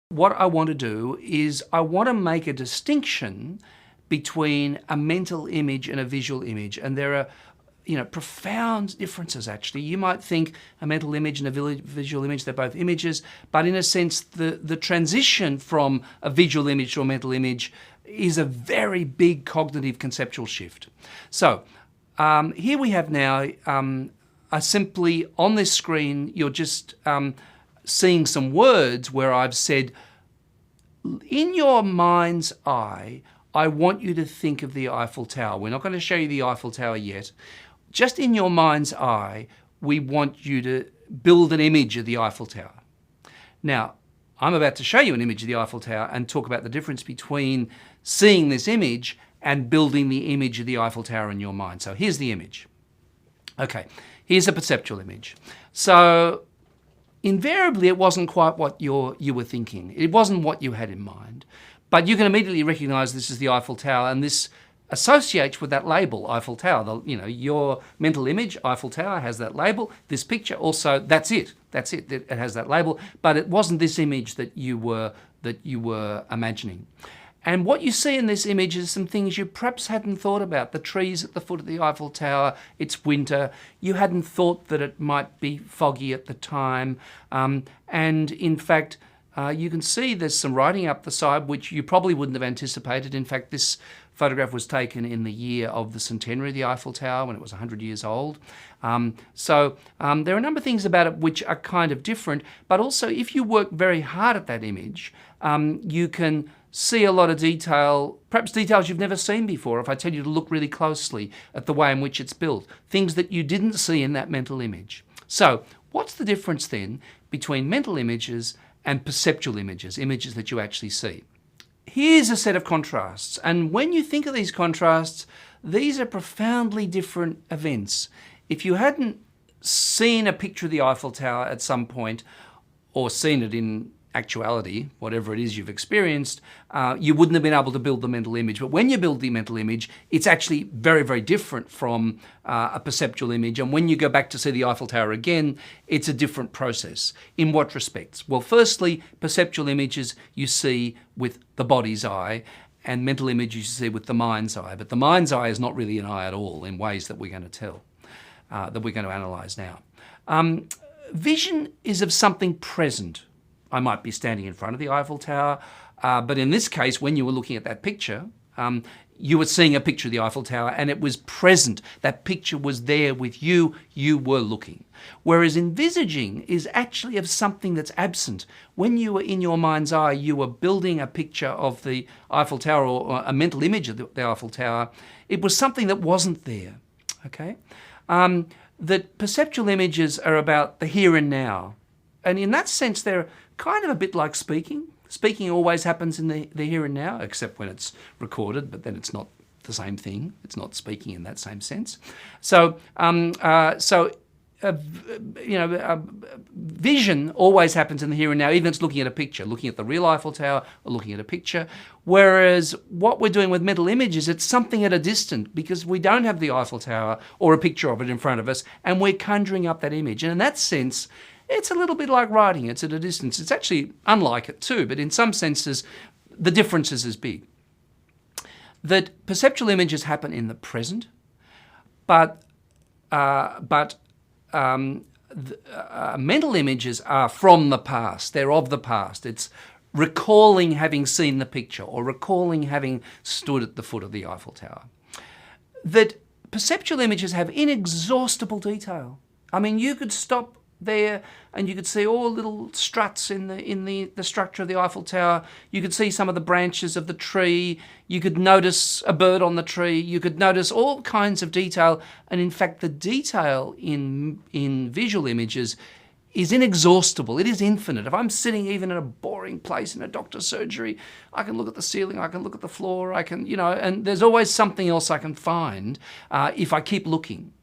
What I want to do is I want to make a distinction between a mental image and a visual image. And there are profound differences, actually. You might think a mental image and a visual image, they're both images, but in a sense, the transition from a visual image to a mental image is a very big cognitive conceptual shift. So here we have now, simply on this screen, you're just seeing some words where I've said, in your mind's eye, I want you to think of the Eiffel Tower. We're not going to show you the Eiffel Tower yet. Just in your mind's eye, we want you to build an image of the Eiffel Tower. Now, I'm about to show you an image of the Eiffel Tower and talk about the difference between seeing this image and building the image of the Eiffel Tower in your mind. So here's the image. Okay, here's a perceptual image. So invariably, it wasn't quite what you were thinking. It wasn't what you had in mind. But you can immediately recognize this is the Eiffel Tower, and this associates with that label, Eiffel Tower. Your mental image, Eiffel Tower, has that label. This picture also, that's it. It has that label. But it wasn't this image that you were imagining. And what you see in this image is some things you perhaps hadn't thought about. The trees at the foot of the Eiffel Tower, it's winter. You hadn't thought that it might be foggy at the time. And in fact, you can see there's some writing up the side, which you probably wouldn't have anticipated. In fact, this photograph was taken in the year of the centenary of the Eiffel Tower, when it was 100 years old. So there are a number of things about it which are kind of different, but also if you work very hard at that image, you can see a lot of detail, perhaps details you've never seen before, if I tell you to look really closely at the way in which it's built, things that you didn't see in that mental image. So what's the difference then between mental images and perceptual images, images that you actually see? Here's a set of contrasts, and when you think of these contrasts, these are profoundly different events. If you hadn't seen a picture of the Eiffel Tower at some point, or seen it in actuality, whatever it is you've experienced, you wouldn't have been able to build the mental image. But when you build the mental image, it's actually very, very different from a perceptual image. And when you go back to see the Eiffel Tower again, it's a different process. In what respects? Well, firstly, perceptual images you see with the body's eye, and mental images you see with the mind's eye. But the mind's eye is not really an eye at all in ways that we're going to tell, that we're going to analyse now. Vision is of something present. I might be standing in front of the Eiffel Tower, but in this case, when you were looking at that picture, you were seeing a picture of the Eiffel Tower and it was present. That picture was there with you, you were looking. Whereas envisaging is actually of something that's absent. When you were in your mind's eye, you were building a picture of the Eiffel Tower or a mental image of the Eiffel Tower. It was something that wasn't there, okay? That perceptual images are about the here and now. And in that sense, they're kind of a bit like speaking. Speaking always happens in the here and now, except when it's recorded, but then it's not the same thing. It's not speaking in that same sense. So, vision always happens in the here and now, even if it's looking at a picture, looking at the real Eiffel Tower or looking at a picture. Whereas what we're doing with mental images, it's something at a distance because we don't have the Eiffel Tower or a picture of it in front of us, and we're conjuring up that image. And in that sense, it's a little bit like writing. It's at a distance. It's actually unlike it too, but in some senses, the difference is as big. That perceptual images happen in the present, but mental images are from the past. They're of the past. It's recalling having seen the picture or recalling having stood at the foot of the Eiffel Tower. That perceptual images have inexhaustible detail. I mean, you could stop there and you could see all little struts in the structure of the Eiffel Tower. You could see some of the branches of the tree. You could notice a bird on the tree. You could notice all kinds of detail. And in fact, the detail in visual images is inexhaustible. It is infinite. If I'm sitting even in a boring place in a doctor's surgery, I can look at the ceiling, I can look at the floor, I can, and there's always something else I can find if I keep looking.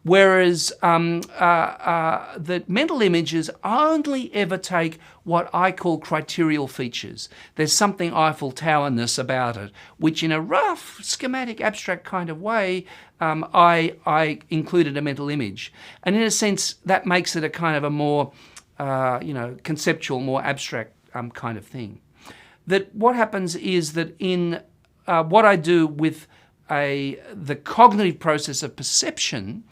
Whereas the mental images only ever take what I call criterial features. There's something Eiffel Tower-ness about it, which in a rough, schematic, abstract kind of way, I included a mental image. And in a sense, that makes it a kind of a more, conceptual, more abstract kind of thing. That what happens is that in what I do with the cognitive process of perception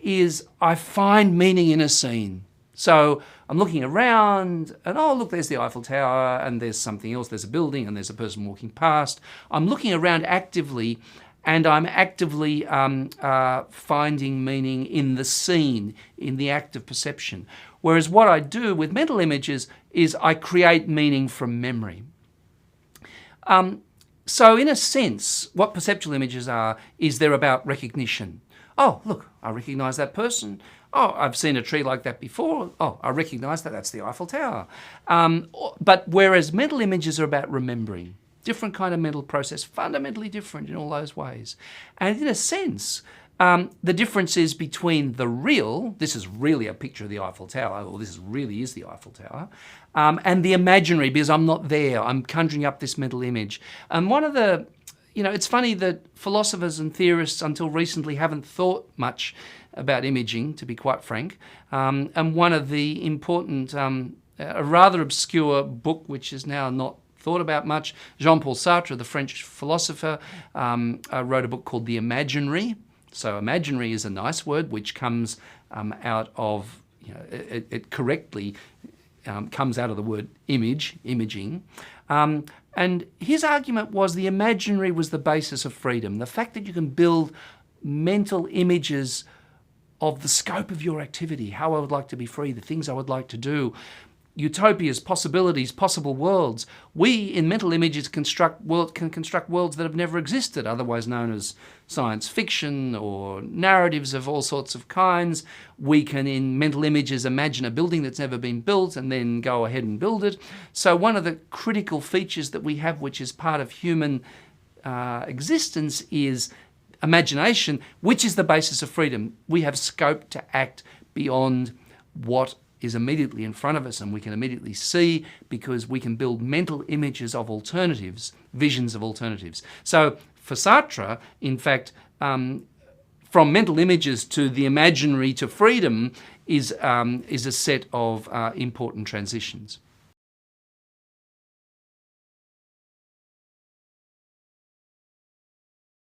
is I find meaning in a scene. So I'm looking around and, oh, look, there's the Eiffel Tower and there's something else. There's a building and there's a person walking past. I'm looking around actively and I'm actively finding meaning in the scene, in the act of perception. Whereas what I do with mental images is I create meaning from memory. So in a sense, what perceptual images are is they're about recognition. Oh, look, I recognise that person. Oh, I've seen a tree like that before. Oh, I recognise that, that's the Eiffel Tower. But whereas mental images are about remembering, different kind of mental process, fundamentally different in all those ways. And in a sense, the difference is between the real, this is really a picture of the Eiffel Tower, or this really is the Eiffel Tower, and the imaginary, because I'm not there, I'm conjuring up this mental image. And one of the, it's funny that philosophers and theorists until recently haven't thought much about imaging, to be quite frank. And one of the important, a rather obscure book, which is now not thought about much, Jean-Paul Sartre, the French philosopher, wrote a book called The Imaginary. So imaginary is a nice word which comes out of, it correctly comes out of the word imaging. And his argument was the imaginary was the basis of freedom. The fact that you can build mental images of the scope of your activity, how I would like to be free, the things I would like to do, utopias, possibilities, possible worlds. We, in mental images, can construct worlds that have never existed, otherwise known as science fiction or narratives of all sorts of kinds. We can, in mental images, imagine a building that's never been built and then go ahead and build it. So one of the critical features that we have, which is part of human existence, is imagination, which is the basis of freedom. We have scope to act beyond what is immediately in front of us, and we can immediately see because we can build mental images of alternatives, visions of alternatives. So for Sartre, in fact, from mental images to the imaginary to freedom is a set of important transitions.